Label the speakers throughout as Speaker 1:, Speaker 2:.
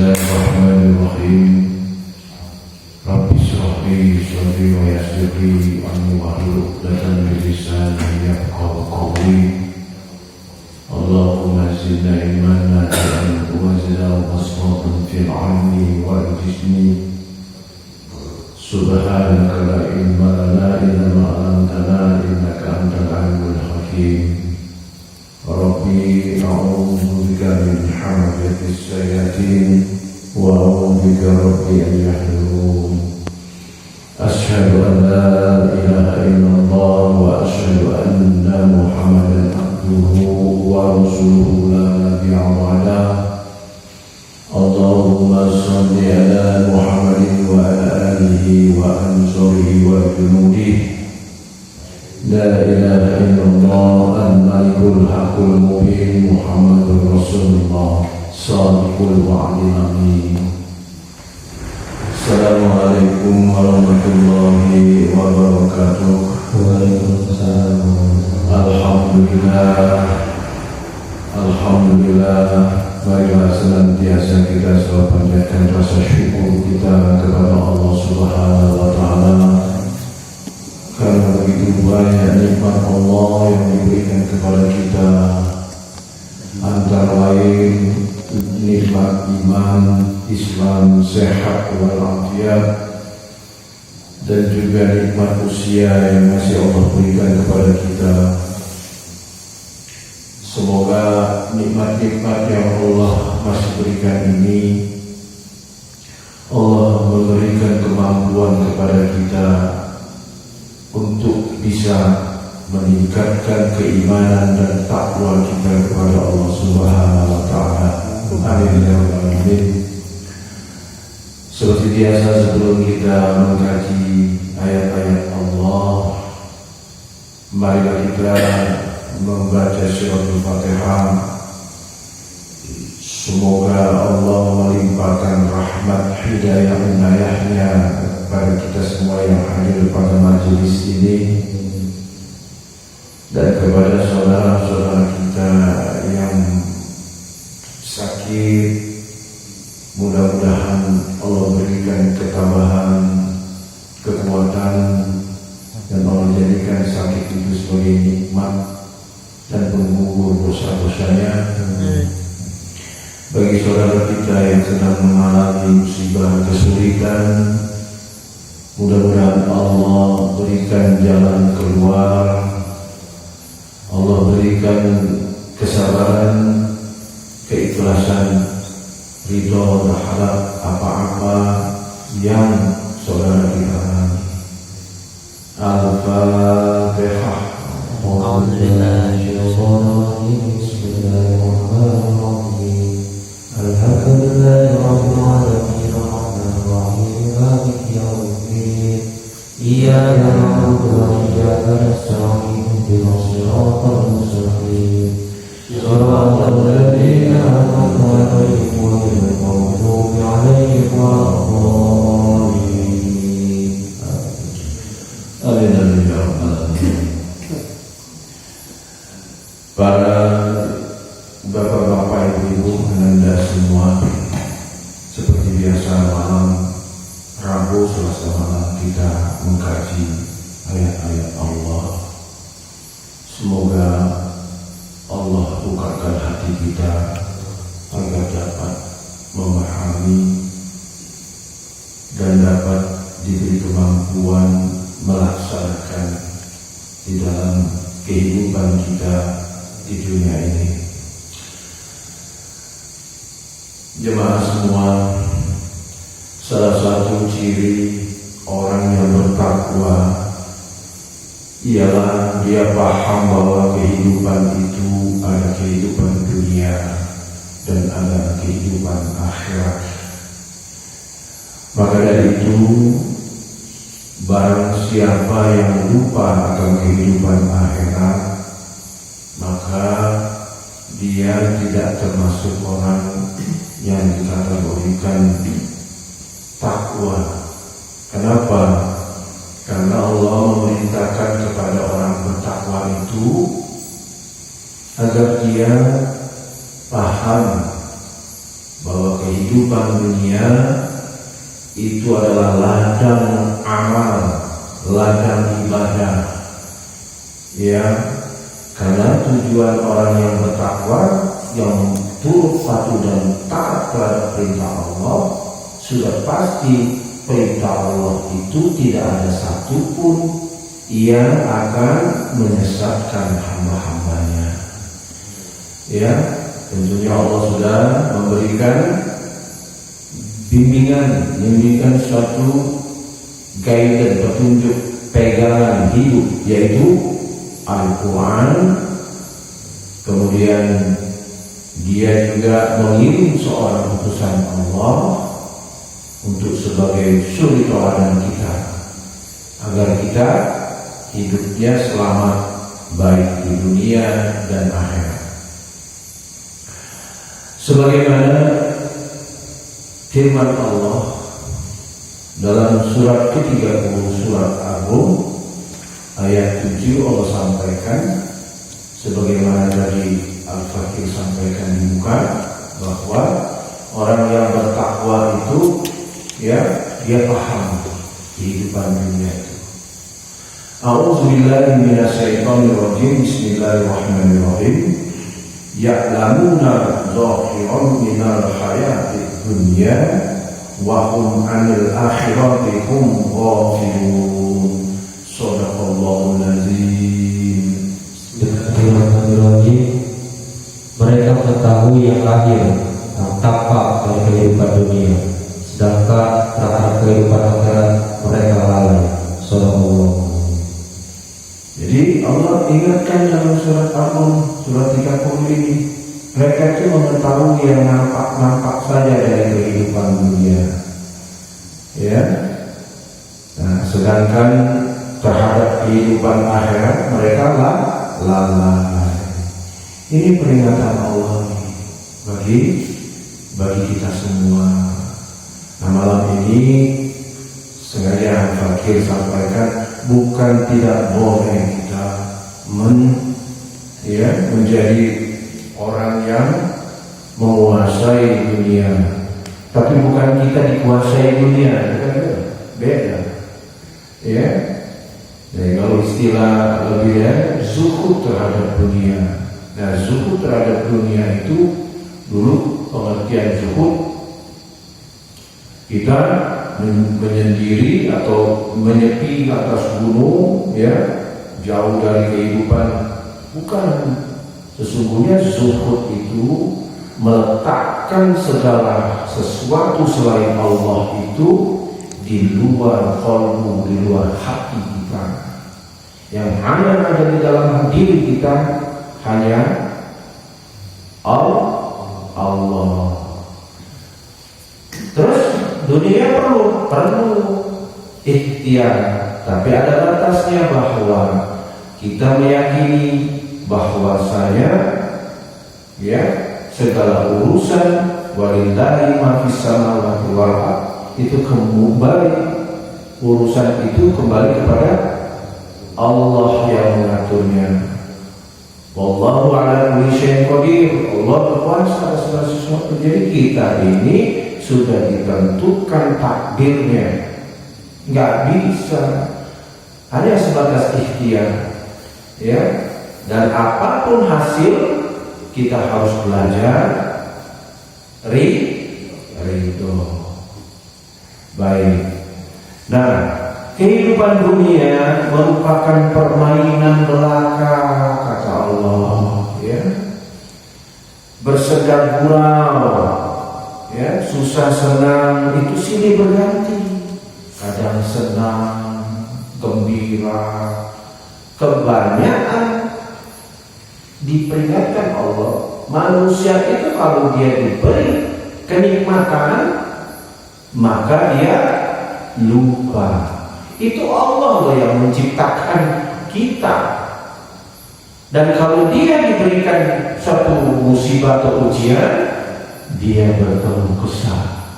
Speaker 1: Bismillahirrahmanirrahim. Rabbi shrah li sadri wa yassir li amri wahlul 'uqdatam min lisani yafqahu qawli. Allahumma zidna ilman nafi'an wa zidna basatan fil 'ilmi wal jismi. Subhanaka la ilma lana illa ma 'allamtana innaka antal 'alimul hakim. Rabbi a'udzu bika min hamazatis syayatin wa a'udzu bika rabbi an yahdurun. Asyhadu an la ilaha illallah wa asyhadu anna Muhammadan abduhu wa rasuluhu la nabiyya ba'dah. Allahumma shalli ala Muhammadin wa ala alihi wa ansarihi wa junudihi. La ilaha illallah al-malikul haqqul mubin Muhammadur Rasulullah sadiqul wa'dil amin. Assalamualaikum warahmatullahi wabarakatuh.
Speaker 2: Waalaikumsalam.
Speaker 1: Alhamdulillah, marilah senantiasa kita selalu panjatkan rasa syukur kita kepada Allah Subhanahu wa Ta'ala, karena begitu banyak nikmat Allah yang diberikan kepada kita, antara lain nikmat iman, Islam, sehat walafiat, dan juga nikmat usia yang masih Allah berikan kepada kita. Semoga nikmat-nikmat yang Allah masih berikan ini, Allah memberikan kemampuan kepada kita untuk bisa meningkatkan keimanan dan takwa kita kepada Allah Subhanahu wa Ta'ala. Amin ya rabbal alamin. Seperti biasa, sebelum kita mengkaji ayat-ayat Allah, marilah kita membaca suratul Fatihah. Semoga Allah melimpahkan rahmat hidayah inayahnya kepada kita semua yang hadir pada majelis ini, dan kepada saudara-saudara kita yang sakit, mudah-mudahan Allah berikan ketabahan, kekuatan, dan Allah jadikan sakit itu sebagai nikmat dan penggugur dosa-dosanya. Bagi saudara kita yang sedang mengalami musibah kesulitan, mudah-mudahan Allah berikan jalan keluar, Allah berikan kesabaran, keikhlasan, ridho terhadap apa-apa yang saudara kita alami. Al-Fatihah.
Speaker 2: Bismillahirrahmanirrahim. Alhamdulillahi rabbil alamin arrahmanir rahim maliki yaumiddin. Iyyaka na'budu wa iyyaka nasta'in ihdinas siratal mustaqim. Shiratal ladzina an'amta 'alaihim ghairil maghdubi 'alaihim waladdallin.
Speaker 1: Amin ya rabbal alamin. Para bapak-bapak, ibu-ibu, Anda semua, seperti biasa malam Rabu, Selasa malam kita mengkaji ayat-ayat Allah. Semoga Allah bukakan hati kita agar dapat memahami dan dapat diberi kemampuan melaksanakan di dalam kehidupan kita di dunia ini. Jemaah semua, salah satu ciri orang yang bertakwa ialah dia paham bahwa kehidupan itu ada kehidupan dunia dan ada kehidupan akhirat. Maka dari itu, barang siapa yang lupa akan kehidupan akhirat, maka dia tidak termasuk orang yang dikategorikan takwa. Kenapa? Karena Allah memerintahkan kepada orang bertakwa itu agar dia paham bahwa kehidupan dunia itu adalah ladang amal, ladang ibadah. Ya, karena tujuan orang yang bertakwa, yang turut patuh dan taat terhadap perintah Allah, sudah pasti perintah Allah itu tidak ada satupun yang akan menyesatkan hamba-hambanya. Ya, tentunya Allah sudah memberikan bimbingan suatu guidance, petunjuk, pegangan hidup, yaitu Al-Quran. Kemudian dia juga mengirim seorang utusan Allah untuk sebagai suri teladan kita, agar kita hidupnya selamat baik di dunia dan akhirat. Sebagaimana firman Allah dalam surat ke-30 surat Al-Rum ayat 7, Allah sampaikan sebagaimana tadi Al-Fakir sampaikan di muka, bahwa orang yang bertakwa itu ya, dia paham kehidupan dunia itu. A'udzubillahi minasyaitonirrajim. Bismillahirrahmanirrahim. Ya'lamuna zahiran minal hayatid dunya wa hum 'anil akhirati hum ghafilun. Shadaqallahul azim.
Speaker 2: Bismillahirrahmanirrahim. Mereka mengetahui yang lahir, yang tampak dari kehidupan dunia, sedangkan terhadap kehidupan akhirat mereka lalai. Shadaqallah.
Speaker 1: Jadi Allah ingatkan dalam surat Al-Rum surat 30 ini, mereka itu mengetahui yang nampak saja dari kehidupan dunia. Ya. Nah, sedangkan terhadap kehidupan akhirat mereka lalai. Ini peringatan Allah bagi kita semua. Nah, malam ini sengaja Fakir sampaikan, bukan tidak boleh kita menjadi orang yang menguasai dunia, tapi bukan kita dikuasai dunia, beda. Ya, jadi kalau istilah lebih ya, zuhud terhadap dunia. Nah, zuhud terhadap dunia itu dulu pengertian zuhud, kita menyendiri atau menyepi atas gunung, ya, jauh dari kehidupan. Bukan, sesungguhnya zuhud itu meletakkan segala sesuatu selain Allah itu di luar qalbu, di luar hati kita. Yang hanya ada di dalam diri kita hanya Allah. Terus dunia perlu ikhtiar, tapi ada batasnya, bahwa kita meyakini bahwasanya ya, segala urusan walillahi ma fis samawati wal ardh itu kembali, urusan itu kembali kepada Allah yang mengaturnya. Wallahu ala kulli syai'in qadir. Allah berkuasa atas segala sesuatu. Jadi kita ini sudah ditentukan takdirnya, nggak bisa hanya sebatas ikhtiar, ya. Dan apapun hasil kita harus belajar ridho. Baik. Nah, kehidupan dunia merupakan permainan belaka, kata Allah, ya. Bersedar gurau, ya, susah senang itu silih berganti. Kadang senang, gembira, kebanyakan. Diperingatkan Allah, manusia itu kalau dia diberi kenikmatan, maka dia lupa. Itu Allah yang menciptakan kita. Dan kalau dia diberikan satu musibah atau ujian, dia berkeluh kesah.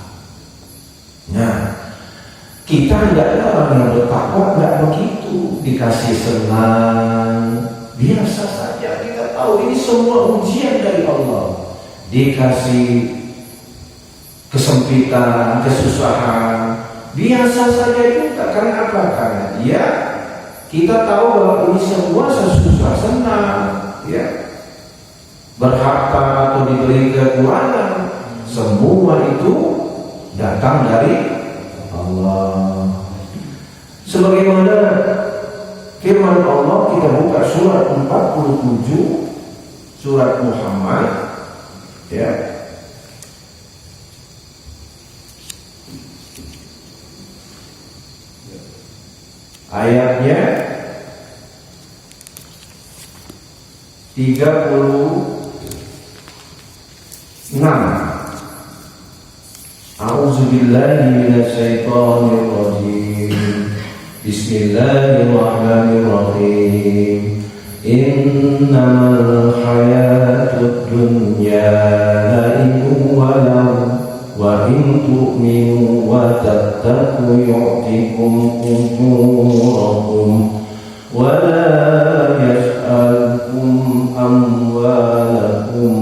Speaker 1: Nah, kita tidak ada orang yang bertakwa, tidak begitu. Dikasih senang, biasa saja. Kita tahu ini semua ujian dari Allah. Dikasih kesempitan, kesusahan, biasa saja juga. Karena apa? Karena dia, kita tahu bahwa ini semua sesusah senang, ya, berharta atau diberi kekurangan, semua itu datang dari Allah. Sebagaimana firman Allah, kita buka surat 47, surat Muhammad, ya. Ayatnya 36. A'udzubillahi minasyaitonir rajim. Bismillahirrahmanirrahim. Innamal hayatud dunya la'ibun wa lahu wa in tu'minu wa tattaqu yu'tikum ujurakum wa la yas'alkum amwalakum.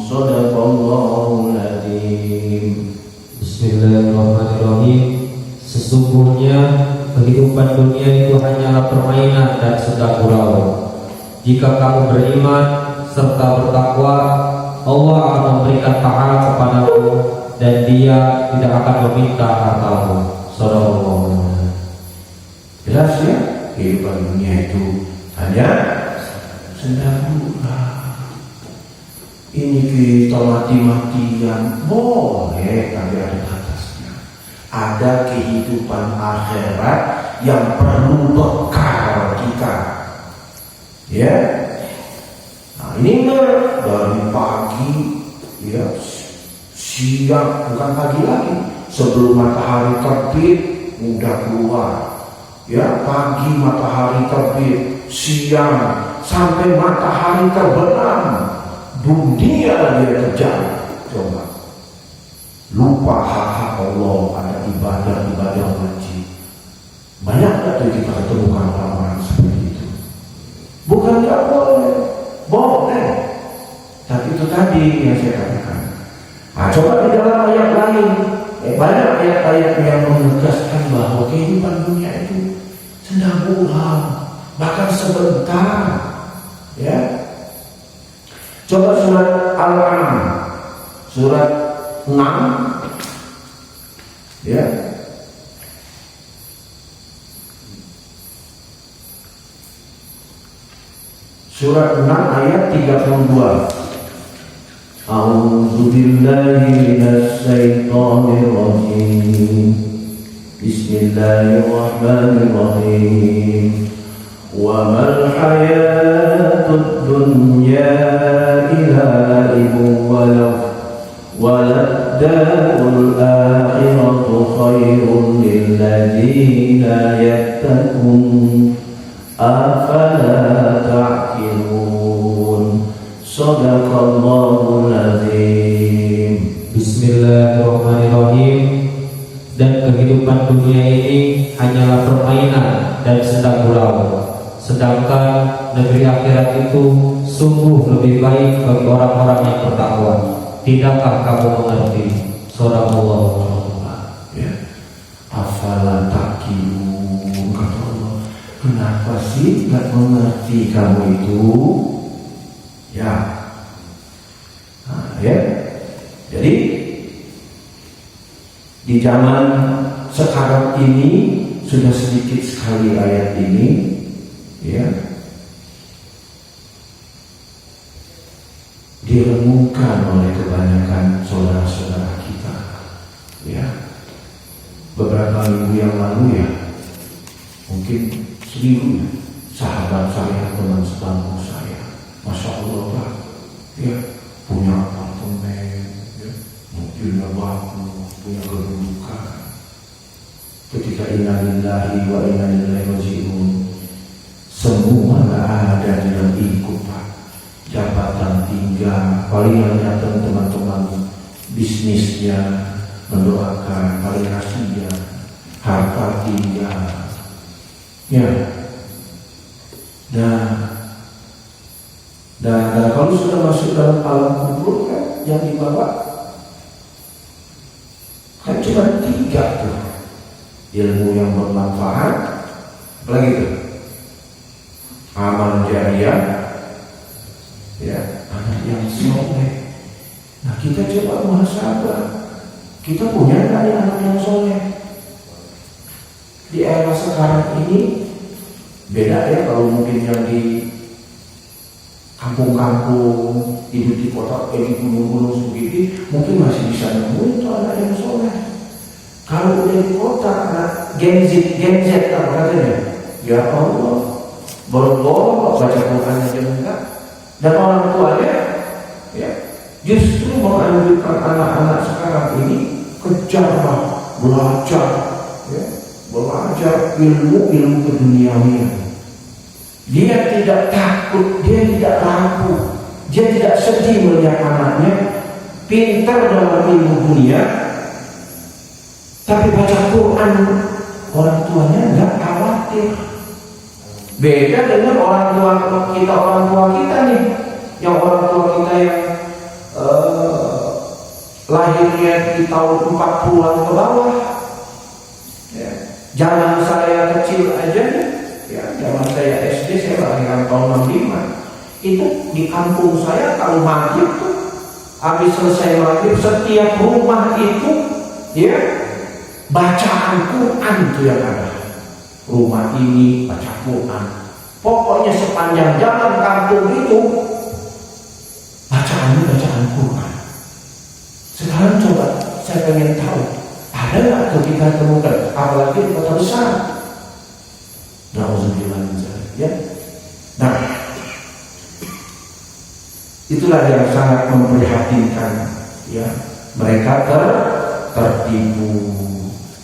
Speaker 1: Shadaqallahul adzim.
Speaker 2: Bismillahirrahmanirrahim. Sesungguhnya kehidupan dunia itu hanyalah permainan dan sedang gurau. Jika kamu beriman serta bertakwa, Allah akan memberikan pahala kepadamu dan Dia tidak akan meminta hartamu. Shadaqallahu.
Speaker 1: Jelas ya, kehidupan dunia itu hanya senda-gurau. Ini kita mati-matian boleh, tapi ada batasnya. Ada kehidupan akhirat yang perlu bekal kita, ya. Nah, ini dari pagi, ya, siang, bukan pagi lagi, sebelum matahari terbit udah keluar, ya, pagi matahari terbit, siang sampai matahari terbenam, dunia dia kejar. Coba lupa hak-hak Allah, ada ibadah wajib. Banyak gak tuh kita ketemukan orang-orang seperti itu? Bukan gak boleh, boleh. Tapi itu tadi yang saya katakan. Nah, coba di dalam ayat lain, banyak ayat-ayat yang menegaskan bahwa kehidupan dunia itu senda-gurau, bahkan sebentar, ya. Coba surat Al-An'am, surat 6, ya. Surat 6 ayat 32. A'udzu billahi minasy syaithanir rajim. Bismillahirrahmanirrahim. Wa mal hayatud dunya illa la'ibun wa lahu waladdarul akhiratu khairun lil ladzina yattaqun afala ta'qilun. Shadaqallahul adzim.
Speaker 2: Bismillahirrahmanirrahim. Dan kehidupan dunia ini hanyalah permainan dan sedang gurau. Sedangkan negeri akhirat itu sungguh lebih baik bagi orang-orang yang bertakwa. Tidakkah kamu mengerti? Shadaqallahu.
Speaker 1: Ya. Afala ta'qilun, kata Allah. Kenapa sih gak mengerti kamu itu? Ya. Nah, ya. Jadi di zaman sekarang ini sudah sedikit sekali ayat ini, ya, direnungkan oleh kebanyakan saudara-saudara kita, ya. Beberapa minggu yang lalu, ya, mungkin seminggu, ya, sahabat saya, teman sebangku saya, Masya Allah, Pak, ya, punya apartemen, ya, mobilnya bagus, punya kedudukan. Ketika inna lillahi wa inna ilaihi raji'un, semua gak ada yang ikut, Pak. Jabatan tinggal, paling yang datang teman-teman bisnisnya mendoakan, paling rahasia, harta tinggal, ya. Dan kalau sudah masuk dalam alam kubur, kan yang dibawa cuma 3 tuh. Ilmu yang bermanfaat, apalagi itu? Amal jariah, ya, anak yang soleh. Nah, kita coba muhasabah. Kita punya nggak ya anak yang soleh? Di era sekarang ini beda ya, kalau mungkin yang di kampung-kampung, hidup di kota, di gunung-gunung begitu, mungkin masih bisa nemuin itu anak yang soleh. Kalau udah di kota, anak Gen Z apa katanya? Ya Allah, baru baca Quran aja enggak. Dan orang tuanya, ya, justru menganjurkan anak-anak sekarang ini kejarlah belajar, ya, belajar ilmu keduniawian. Dia tidak takut, dia tidak ragu, dia tidak sedih melihat anaknya pintar dalam ilmu dunia, tapi baca Quran orang tuanya nggak khawatir. Beda dengan orang tua kita nih, yang orang tua kita yang lahirnya di tahun 40-an ke bawah. Ya. Zaman saya kecil aja nih, ya, zaman saya SD, saya lahiran tahun 65. Itu di kampung saya kalau maghrib tuh, habis selesai maghrib, setiap rumah itu, ya, bacaan Quran tuh yang ada. Rumah ini baca Quran. Pokoknya sepanjang jalan kampung itu bacaan Quran. Sekarang coba saya pengen tahu, ada nggak kita temukan, apalagi di kota besar? Ya. Nah, itulah yang sangat memprihatinkan, ya. Mereka tertipu.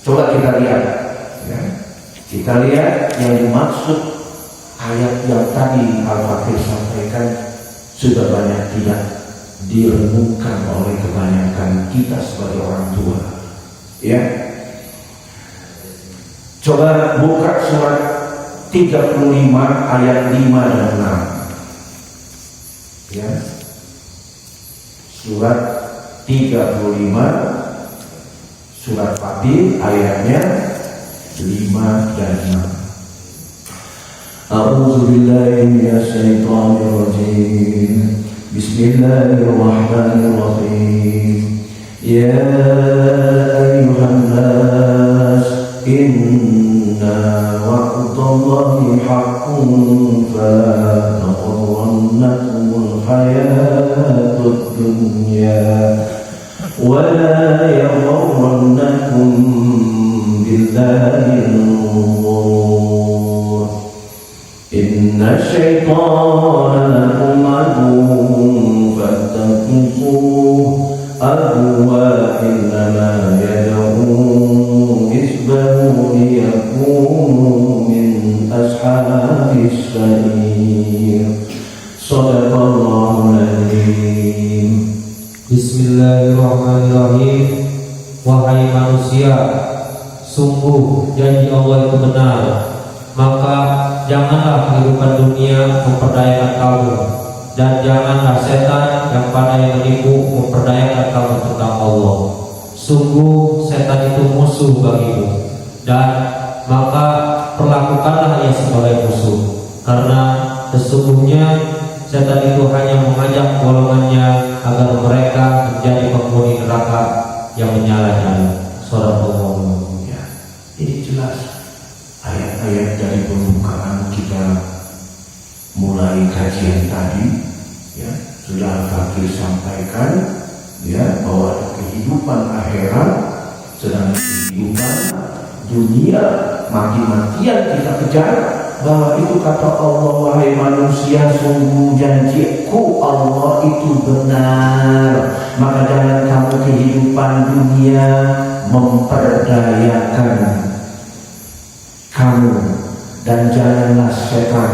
Speaker 1: Coba kita lihat, ya. Kita lihat yang dimaksud ayat yang tadi Al-Fakir sampaikan sudah banyak tidak direnungkan oleh kebanyakan kita sebagai orang tua. Ya. Coba buka surat 35 ayat 5 dan 6. Ya. Surat 35 surat Fatir ayatnya 5 dan 6. A'udzu billahi minasy syaithanir rajim. Bismillahirrahmanirrahim. Ya ayyuhan nas, inna wa'dallahi haqqun fala taghurrannakumul hayatud dunya wa la yaghurrannakum billahil ghurur. Inna syaitana lakum aduwwun fattaquhu aduwwa innama yad'u hizbahu liyakunu min ashabis sa'ir. Shadaqallahul adzim.
Speaker 2: Bismillahirrahmanirrahim. Wahai manusia, sungguh janji Allah itu benar, maka janganlah kehidupan dunia memperdayakan kamu, dan janganlah setan yang pandai menipu memperdayakan kamu tentang Allah. Sungguh setan itu musuh bagimu, dan maka perlakukanlah ia sebagai musuh, karena sesungguhnya setan itu hanya mengajak golongannya agar mereka menjadi penghuni neraka yang menyala-nyala. Shadaqallahu.
Speaker 1: Ya, ini jelas ayat-ayat dari pembukaan kita mulai kajian tadi, ya, sudah Al-Fakir sampaikan, ya, bahwa ada kehidupan akhirat, sedang kehidupan dunia mati-matian kita kejar. Bahwa itu kata Allah, wahai manusia, sungguh janjiku Allah itu benar, maka jangan kamu kehidupan dunia memperdayakan kamu, dan janganlah setan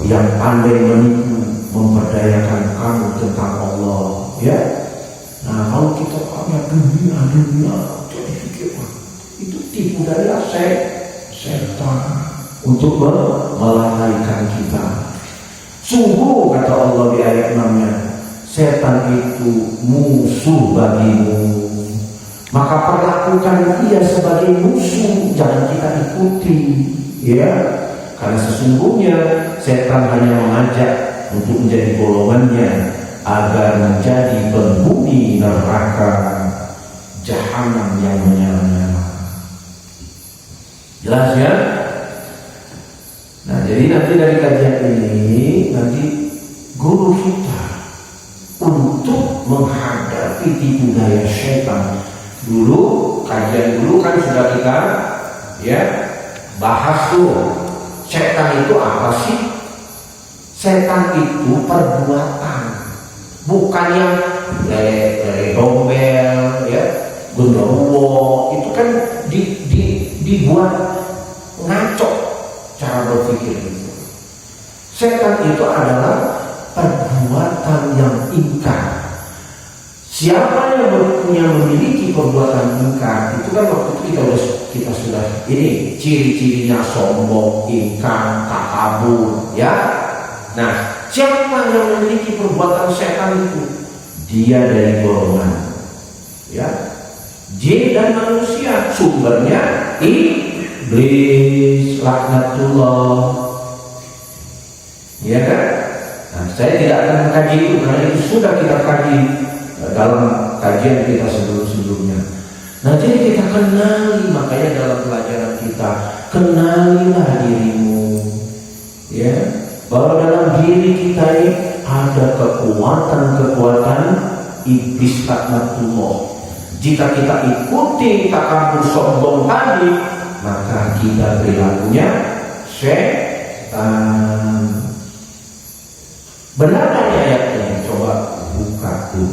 Speaker 1: yang pandai menipu memperdayakan kamu tentang Allah, ya. Nah, kalau kita punya dunia jadi pikir itu tipu daya setan untuk melalaikan kita. Sungguh kata Allah di ayat 6-nya, setan itu musuh bagimu, maka perlakukan dia sebagai musuh, jangan kita ikuti, ya. Karena sesungguhnya setan hanya mengajak untuk menjadi golongannya agar menjadi penghuni neraka jahanam yang menyala-nyala. Jelas ya? Nah, jadi nanti dari kajian ini nanti guru kita untuk menghadapi tipu daya setan. Dulu kajian dulu kan sudah kita ya bahas tuh, setan itu apa sih? Setan itu perbuatan, bukan yang lele dombel, ya, genderuwo, itu kan dibuat ngaco cara berpikir itu. Setan itu adalah perbuatan yang ingkar. Siapa yang memiliki perbuatan ingkar, itu kan waktu itu kita sudah ini ciri-cirinya sombong, ingkar, takabur, ya. Nah, siapa yang memiliki perbuatan setan itu? Dia dari golongan, ya, jin dan manusia. Sumbernya iblis, laknatullah, ya kan? Nah, saya tidak akan mengkaji itu karena itu sudah kita kaji dalam kajian kita sebelum-sebelumnya. Nah, jadi kita kenali, makanya dalam pelajaran kita kenalilah dirimu, ya, bahwa dalam diri kita ini ada kekuatan iblis laknatullah. Jika kita ikuti takabur sombong tadi, maka kita perilakunya setan. Benar kan ayat ini? Coba buka tuh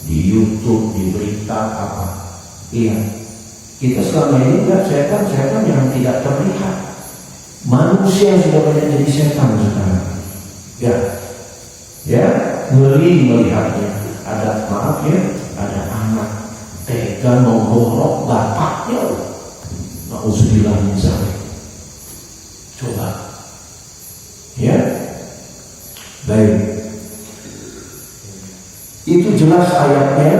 Speaker 1: di YouTube, di berita apa? Iya, kita selama ini enggak setan yang tidak terlihat. Manusia sudah banyak jadi setan sekarang. Ya, ngeri melihatnya. Ada, maaf ya, ada anak tega menggorok bapaknya. Na'udzubillah min dzalik. Coba, ya, baik. Itu jelas ayatnya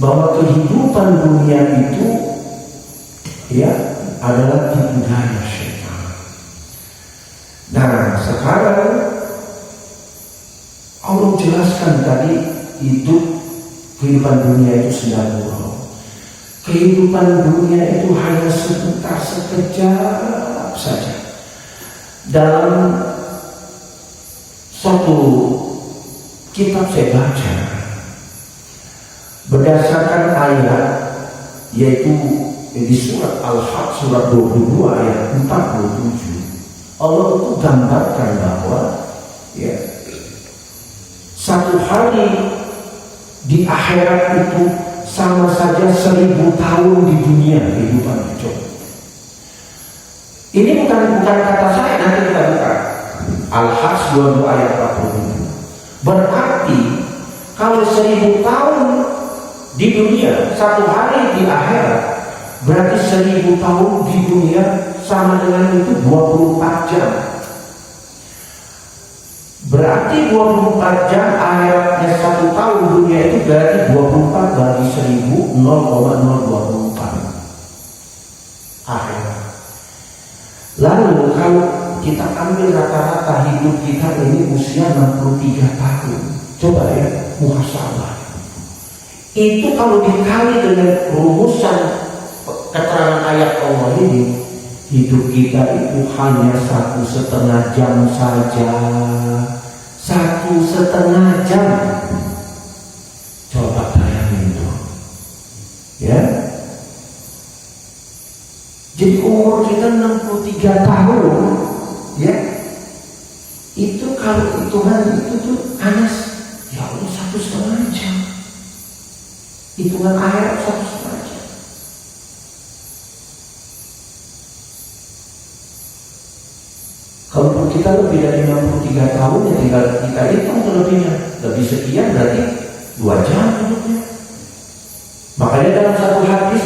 Speaker 1: bahwa kehidupan dunia itu, ya, adalah tipu daya setan. Nah, sekarang Allah jelaskan tadi hidup kehidupan dunia itu sedang buruk. Kehidupan dunia itu hanya sebentar, sekejap saja. Dalam suatu kitab saya baca, berdasarkan ayat, yaitu di surat Al-Hajj surat 22 ayat 47, Allah itu gambarkan bahwa, ya, satu hari di akhirat itu sama saja 1000 tahun di dunia kehidupan itu. Ini bukan kata saya, nanti kita buka Al-Hajj 22 ayat 47. Berarti kalau 1000 tahun di dunia, satu hari di akhirat, berarti 1000 tahun di dunia sama dengan itu 24 jam. Berarti 24 jam akhiratnya 1 tahun, dunia itu berarti 24 bagi 1000, 0,024 akhirat. Lalu kalau kita ambil rata-rata hidup kita ini usia 63 tahun. Coba ya, muhasabah. Itu kalau dikali dengan rumusan keterangan ayat Allah ini, hidup kita itu hanya 1,5 jam saja. 1,5 jam. Coba bayangin itu, ya. Jadi umur kita 63 tahun, ya. Itu kalau hitungan itu tuh Anas, ya Allah, 1,5 jam. Hitungan akhirat 1,5 jam. Kalau kita lebih dari 63 tahun, ya tinggal kita hitung lebihnya. Lebih sekian berarti 2 jam hidupnya. Makanya dalam satu hadis,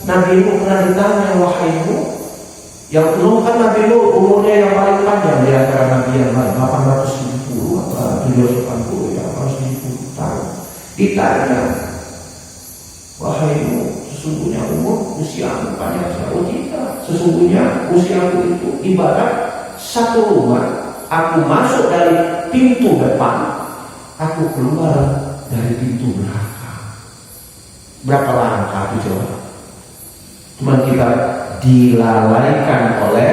Speaker 1: Nabi Nuh pernah ditanya, wahai Nuh, yang Nuh kan Nabi Nuh umurnya yang paling panjang di antara Nabi yang lain, 870 atau 780 ya, 70 tahun. Ditanya, Wahai sesungguhnya usiamu panjang sekali. Tidak, sesungguhnya usiamu itu ibarat satu rumah. Aku masuk dari pintu depan, aku keluar dari pintu belakang. Berapa langkah itu coba? Cuma kita dilalaikan oleh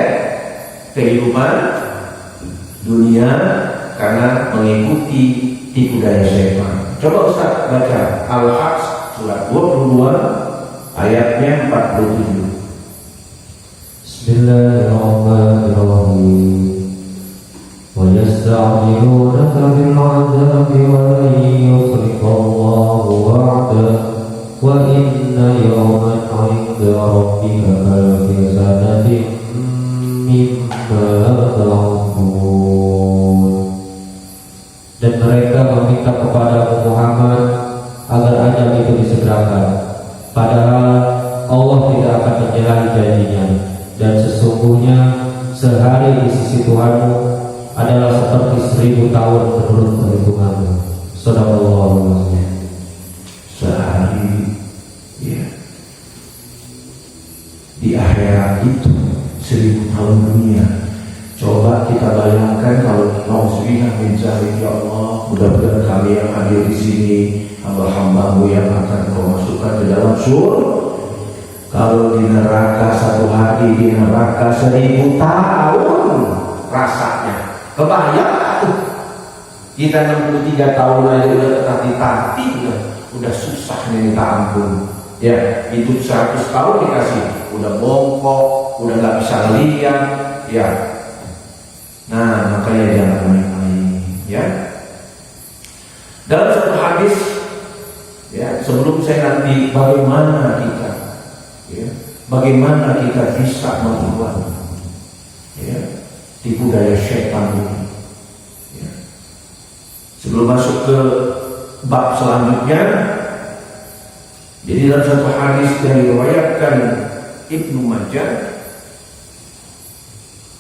Speaker 1: kehidupan dunia karena mengikuti tipu daya setan. Coba Ustaz baca Al-Hajj surat 22 ayatnya 47.
Speaker 2: Bismillahirrahmanirrahim. Wa yasta'jilunaka bil 'adzabi wa lan yukhliqallahu wa'dahu wa inna yawman 'inda rabbika kalfi sanatin mimma ta'udun. Dan mereka meminta kepada Muhammad agar ajal itu disegerakan, padahal Allah tidak akan menyalahi janjinya, dan sesungguhnya sehari di sisi Tuhanmu adalah seperti 1000 tahun menurut perhitunganmu. Shadaqallahu alazim.
Speaker 1: Sehari ya, di akhirat itu 1000 tahun dunia. Coba kita bayangkan kalau nauzubillah min dzalik, ya Allah, mudah-mudahan kami yang hadir di sini hamba-hambamu yang akan kau masukkan ke dalam surga. Kalau di neraka satu hari, di neraka 1000 tahun rasanya. Kebayang tuh. Kita 63 tahun aja udah tati-tati, udah susah nih, minta ampun. Ya, hidup 100 tahun dikasih, udah bongkok, udah nggak bisa lihat, ya. Nah, makanya jangan main-main, ya. Dalam satu hadis, ya, sebelum saya nanti bagaimana kita, ya, bagaimana kita bisa melawan, ya, tipu daya setan ini. Ya. Sebelum masuk ke bab selanjutnya, jadi dalam satu hadis yang diriwayatkan Ibnu Majah,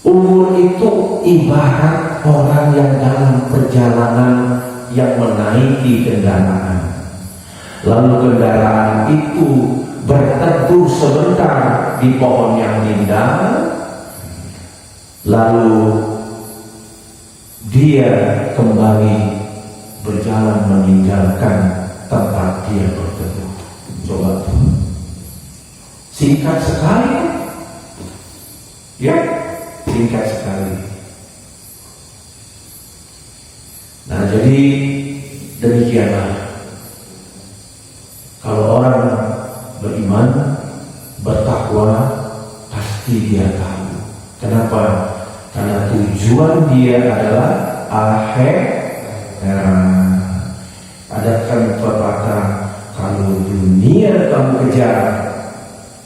Speaker 1: umur itu ibarat orang yang dalam perjalanan yang menaiki kendaraan. Lalu kendaraan itu berteduh sebentar di pohon yang indah, lalu dia kembali berjalan meninggalkan tempat dia berteduh. Coba tuh, singkat sekali, ya, singkat sekali. Nah, jadi demikianlah kalau orang beriman, bertakwa, pasti dia tahu. Kenapa? Karena tujuan dia adalah akhirat. Ada kan pepatah, kalau dunia kamu kejar,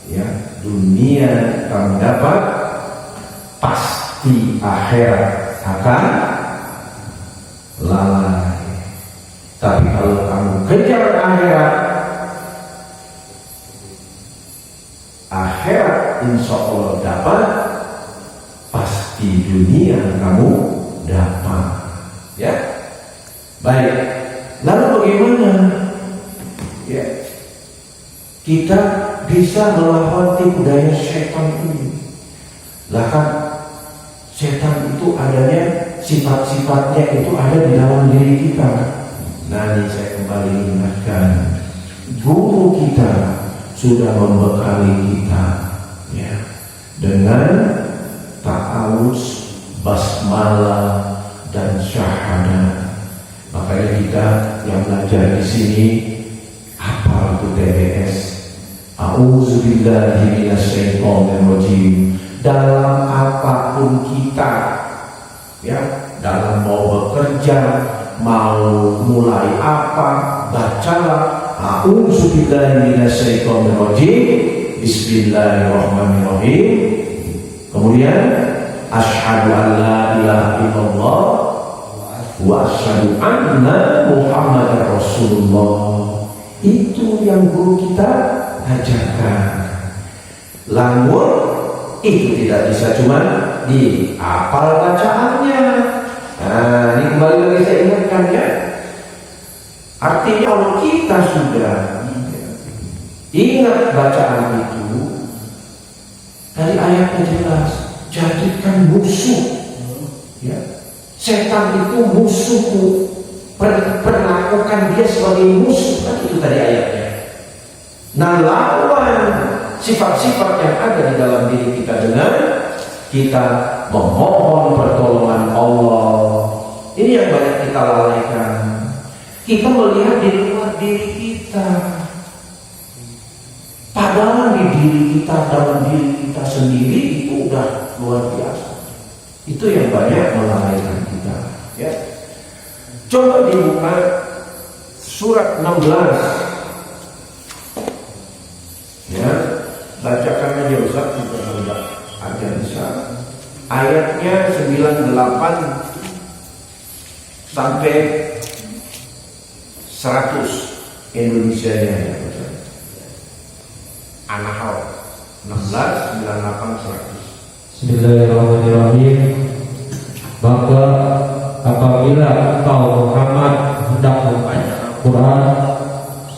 Speaker 1: ya, dunia kamu dapat, pasti akhirat akan lalai. Tapi kalau kamu kejar akhirat, akhirat insya Allah dapat, pasti dunia kamu dapat. Ya, baik. Lalu bagaimana? Ya, kita bisa melawan tipu daya setan ini. Lah kan, setan itu adanya, sifat-sifatnya itu ada di dalam diri kita. Nah, ini saya kembali ingatkan, guru kita sudah membekali kita, ya, dengan ta'awuz, basmalah, dan syahadat. Makanya kita yang belajar di sini hafal itu TBS. A'udzubillahi minasyaitonirrajim. Dalam apapun kita, ya, dalam mau bekerja, mau mulai apa, bacalah a'udzubillahi minasyaitonirrajim, bismillahirrahmanirrahim. Kemudian asyhadu an la ilaha illallah wa asyhadu anna muhammadar rasulullah. Itu yang guru kita ajarkan. Lamun itu tidak bisa cuma dihafal bacaannya. Nah, ini kembali lagi saya ingatkan, ya. Artinya kalau kita sudah Ingat bacaan itu, dari ayatnya jelas, jadikan musuh. Ya. Setan itu musuhmu, perlakukan dia sebagai musuh, kan itu tadi ayatnya. Nah, lawan sifat-sifat yang ada di dalam diri kita dengan kita memohon pertolongan Allah. Ini yang banyak kita lalaikan. Kita melihat di luar diri kita, padahal di diri kita, dalam diri kita sendiri itu udah luar biasa. Itu yang banyak melalaikan kita. Ya. Coba dibuka surat 16. Ya, bacakan aja Ustaz, kita sudah ada bisa. Ayatnya 98 sampai 100 Indonesia ya. An-Nahl 16, 98, 100.
Speaker 2: Bismillahirrahmanirrahim. Maka apabila engkau Muhammad hendak membaca Al-Quran,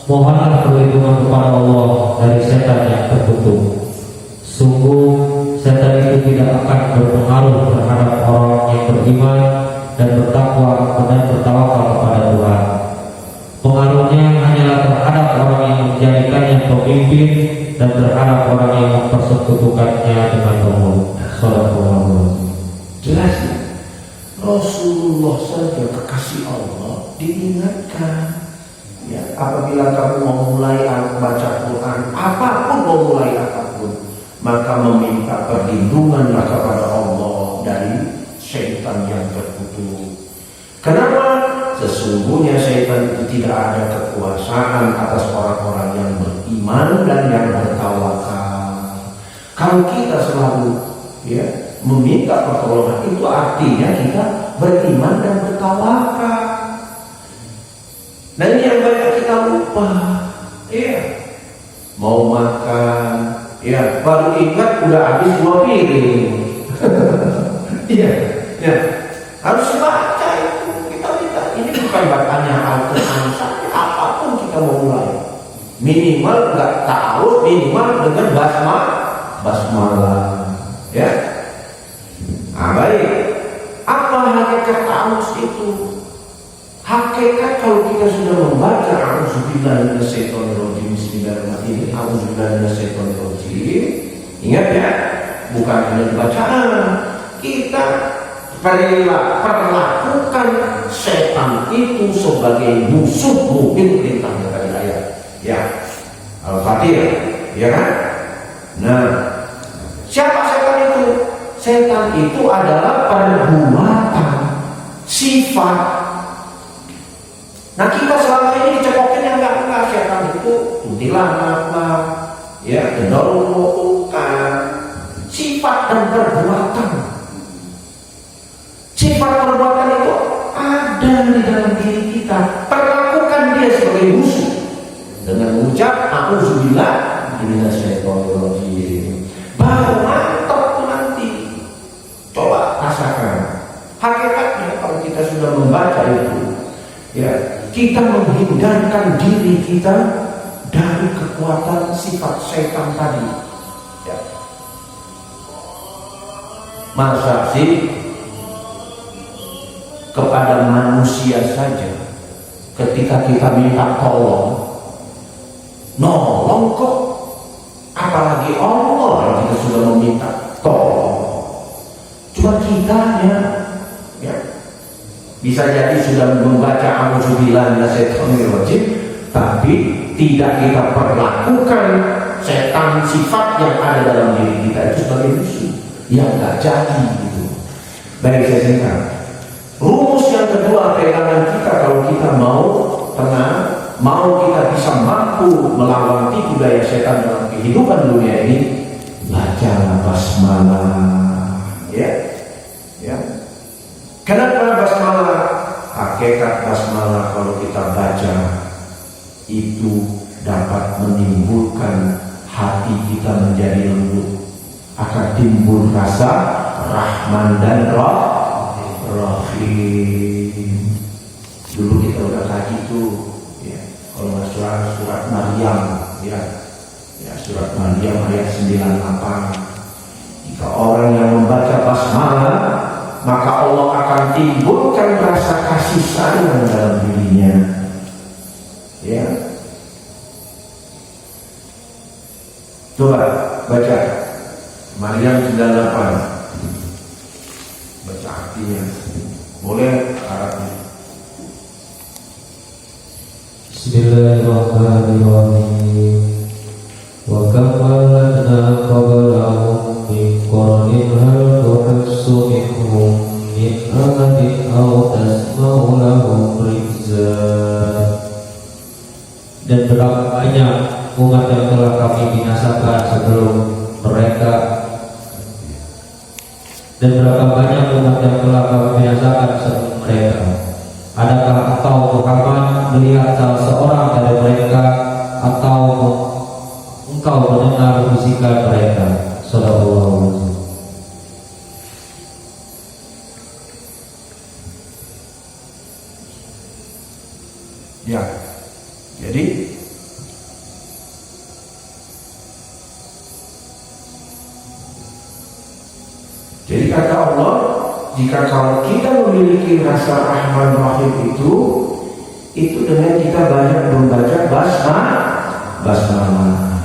Speaker 2: mohonlah perlindungan kepada Allah dari setan yang terkutuk. Sungguh setan itu tidak akan berpengaruh terhadap orang yang beriman dan bertakwa dan bertawakal kepada Tuhan. Pengaruhnya hanyalah terhadap orang yang menjadikannya pemimpin dan terhadap orang yang mempersekutukannya dengan Allah.
Speaker 1: Jelas ya? Rasulullah saja kekasih Allah diingatkan, ya, apabila kamu mau mulai baca Quran, apapun mau mulai apapun, maka meminta perlindunganlah kepada Allah dari syaitan yang terkutuk. Kenapa? Sesungguhnya syaitan itu tidak ada kekuasaan atas orang-orang yang beriman dan yang bertawakal. Kalau kita selalu, ya, meminta pertolongan, itu artinya kita beriman dan bertawakal. Nah, ini yang banyak kita lupa. Iya. Mau makan, ya, baru ingat udah habis 2 piring. Iya. Ya. Harus baca itu. Kita ini bukan bacanya Al-Quran saja, apapun kita mau mulai. Minimal nggak tahu, minimal dengan basmalah. Ya. Nah, baik. Apa hakikat ta'awudz itu? Hakikat kalau kita sudah membaca a'udzubillahi minasyaitonirrajim, bismillahirrahmanirrahim, a'udzubillahi minasyaitonirrajim, ingat ya, bukan hanya bacaan, kita perlakukan setan itu sebagai musuhmu. Itu perintahnya tadi ayat. Ya, Al-Fatihah, ya kan? Nah, siapa setan itu? Setan itu adalah perbuatan, sifat. Nah, kita selama ini dicekokin yang enggak setan itu kuntilanak, ya, genderuwo, bukan. Sifat dan perbuatan. Sifat perbuatan itu ada di dalam diri kita. Perlakukan dia sebagai musuh dengan mengucap a'udzubillah minasyaitonirrajim. Baru mantap tuh nanti. Coba rasakan. Hakikatnya kalau kita sudah membaca itu, ya, kita menghindarkan diri kita dari kekuatan sifat setan tadi. Ya. Masa sih kepada manusia saja ketika kita minta tolong, nolong kok, apalagi Allah kalau kita sudah meminta tolong. Cuma kitanya, ya, bisa jadi sudah membaca a'udzubillahi minasyaitonirrajim, tapi tidak kita perlakukan setan sifat yang ada dalam diri kita itu sebagai musuh, yang nggak jadi gitu. Baik, saya singkat. Rumus yang kedua pegangan kita kalau kita mau tenang, mau kita bisa mampu melawan tipu daya setan dalam kehidupan dunia ini, baca basmalah. Ya, ya. Kenapa basmalah? Hakikat basmalah kalau kita baca itu dapat menimbulkan hati kita menjadi lembut, akan timbul rasa Rahman dan Rahim. Dulu kita udah kaji tuh, ya, kalau nggak surat Maryam, ya, Ya, surat Maryam ayat 98. Jika orang yang membaca basmalah, maka Allah akan timbulkan rasa kasih sayang dalam dirinya. Ya. Coba baca Maryam 98. Baca artinya. Boleh Arabnya.
Speaker 2: Bismillahirrahmanirrahim. Wa kam ahlakna qablahum min qarnin hal tuhassu minhum min ahadin aw tasma'u lahum rizza. Dan berapa banyak umat yang telah kami binasakan sebelum mereka, dan berapa banyak umat yang telah kami binasakan sebelum mereka. Adakah engkau Muhammad melihat salah seorang dari mereka, atau engkau mendengar bisikan mereka? Sallallahu alaihi wasallam.
Speaker 1: Ya, jadi kata Allah, jika kalau kita memiliki rasa Rahman Rahim itu dengan kita banyak membaca basmalah.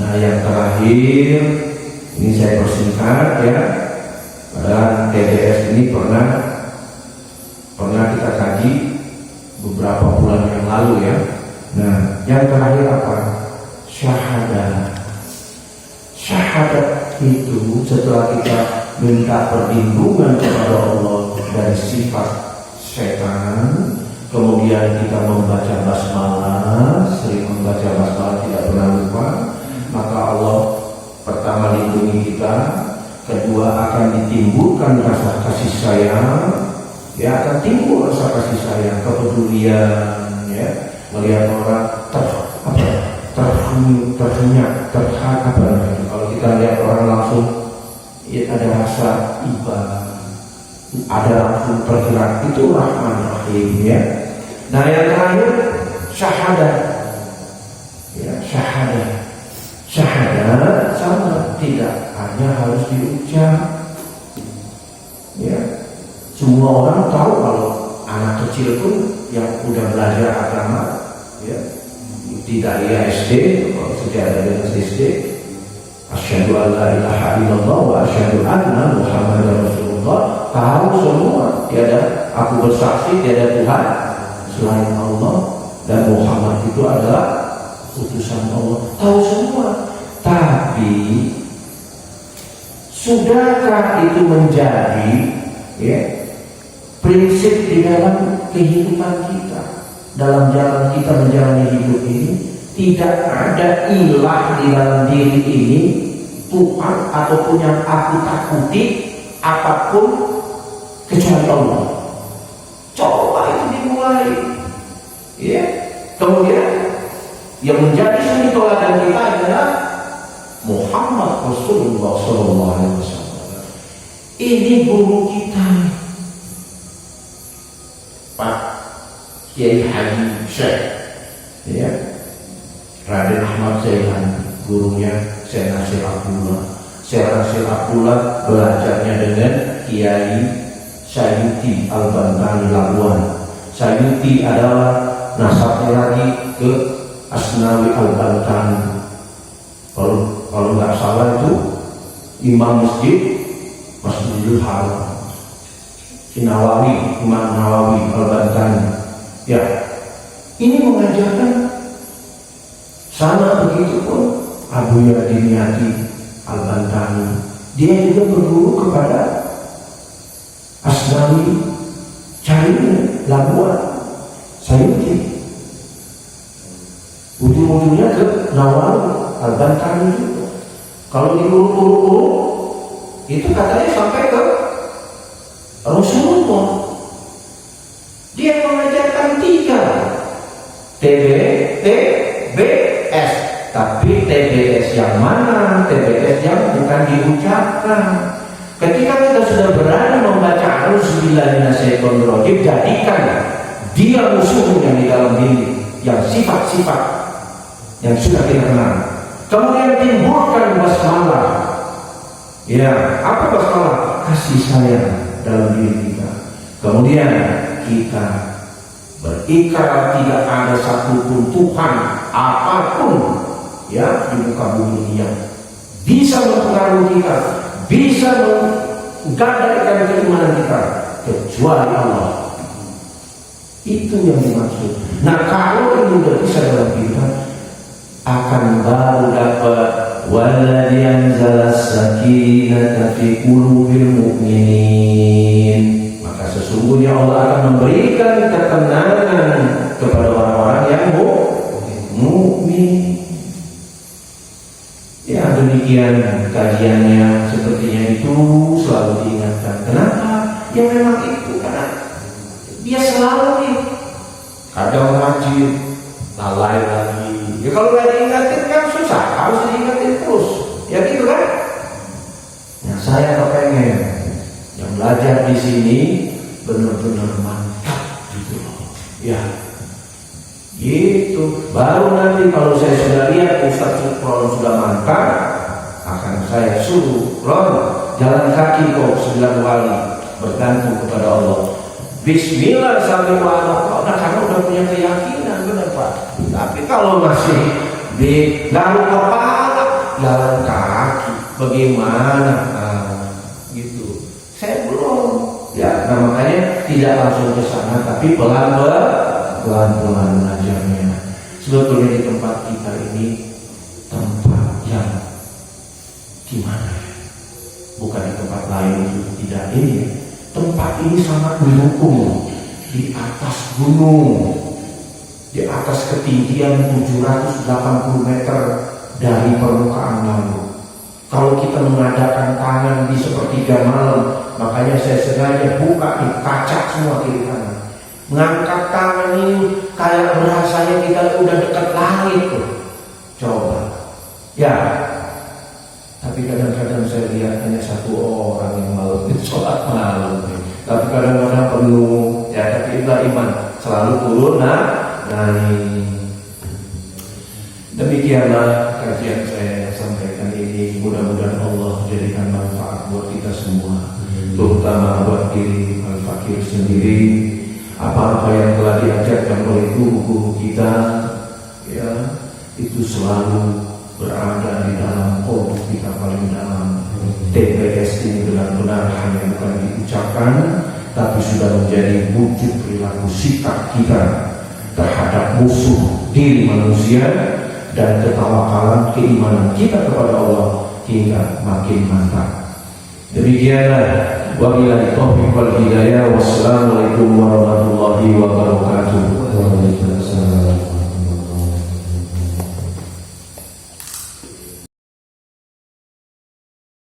Speaker 1: Nah, yang terakhir ini saya persingkat ya. Padahal TDS ini pernah kita kaji beberapa bulan yang lalu ya. Nah, yang terakhir apa? Syahadat itu setelah kita minta perlindungan kepada Allah dari sifat setan, kemudian kita membaca basmalah, sering membaca basmalah, tidak pernah lupa, maka Allah pertama lindungi kita, kedua akan ditimbulkan rasa kasih sayang, ya akan timbul rasa kasih sayang, kepedulian, ya melihat orang terhenyak, kalau kita lihat orang langsung ya ada rasa iba, ada langsung tergerak, itu Rahman Rahim ya. Nah yang terakhir syahadat ya, syahadat sama, tidak hanya harus diucap ya. Semua orang tahu kalau anak kecil pun yang udah belajar agama ya, tidak ya SD, kalau sudah ada dengan SD, asyhadu an la ilaha illallah wa asyhadu anna Muhammadar Rasulullah, tahu semua tiada, aku bersaksi tiada Tuhan selain Allah dan Muhammad itu adalah utusan Allah, tahu semua. Tapi sudahkah itu menjadi ya prinsip di dalam kehidupan kita, dalam jalan kita menjalani hidup ini? Tidak ada ilah di dalam diri ini, Tuhan ataupun yang aku takuti apapun kecuali Allah. Coba itu dimulai ya. Kemudian yang menjadi suri teladan kita adalah Muhammad Rasulullah SAW. Ini guru kita, Pak Kiai Haji Syekh ya, Raden Ahmad Zaihan, gurunya Syekh Nasir Abdullah. Syekh Nasir Abdullah belajarnya dengan Kiai Sayyuti Al-Bantani Labuan. Sayyuti adalah nasabnya lagi ke Asnawi Al-Bantani. Kalau nggak salah itu Imam Masjidil Haram, Imam Nawawi Al-Bantani. Ya, ini mengajarkan sama, begitu pun Abu Yadiniati Al-Bantani, dia juga berguru kepada Asnawi Cari Labuan Sayyuti. Ujung-ujungnya ke Nawawi Al-Bantani juga. Kalau diurut-urut itu katanya sampai ke Rasulullah. Dia mengajarkan 3 TBS, tapi TBS yang mana? TBS yang bukan diucapkan. Ketika kita sudah berani membaca A'udzubillahiminasyaitonirrajim, jadikan dia musuh yang di dalam diri, yang sifat-sifat yang sudah kita kenal. Kemudian timbulkan basmalah. Ya, apa basmalah? Kasih sayang dalam diri kita. Kemudian kita berikrar tidak ada satupun Tuhan apapun ya di muka bumi ini yang bisa mempengaruhi kita, bisa menggadaikan keimanan kita kecuali Allah. Itu yang dimaksud. Nah, kalau ini udah bisa dalam kita, akan baru dapat walladzi anzala sakinata fi qulubil mu'minin. Maka sesungguhnya Allah akan memberikan ketenangan kepada orang-orang yang mukmin. Ya, demikian kajiannya, sepertinya itu selalu diingatkan. Kenapa? Ya memang itu, karena dia selalu nih kadang rajin, lalai lagi. Ya kalau nggak diingatin kan susah, harus diingatin terus. Ya gitu kan? Nah, saya kepengen yang belajar di sini benar-benar mantap gitu loh. Ya, gitu. Baru nanti kalau saya sudah lihat Ustaz Ron sudah mantap, akan saya suruh Ron jalan kaki kok 9 wali, bergantung kepada Allah. Bismillah sampai wala. Nah, kamu udah punya keyakinan, benar Pak. Tapi kalau masih di garuk kepala, jalan kaki, bagaimana? Nah, gitu. Saya belum. Ya, nah makanya tidak langsung ke sana, tapi pelan-pelan belajarnya. Sebetulnya di tempat kita ini tempat yang gimana? Bukan di tempat lain itu tidak ini. Tempat ini sangat mendukung. Di atas gunung, di atas ketinggian 780 meter dari permukaan laut. Kalau kita mengadakan tangan di sepertiga malam, makanya saya sengaja buka nih kaca semua kiri kanan. Mengangkat tangan ini kayak berasanya kita udah dekat langit tuh. Coba, ya. Tapi kadang-kadang saya lihat hanya satu orang yang malam itu sholat malam. Tapi kadang-kadang penuh. Ya, tapi itulah iman. Selalu turun naik. Demikianlah kajian saya sampaikan ini. Mudah-mudahan Allah jadikan manfaat buat kita semua, terutama buat diri al-fakir sendiri. Apa-apa yang telah diajarkan oleh guru-guru kita, ya, itu selalu berada di dalam kolom kita paling dalam. TPS ini benar-benar hanya bukan diucapkan, tapi sudah menjadi wujud perilaku sikap kita terhadap musuh diri manusia dan ketawakalan keimanan kita kepada Allah hingga makin mantap. Demikianlah wabillahi taufiq wal hidayah. Wassalamualaikum warahmatullahi wabarakatuh.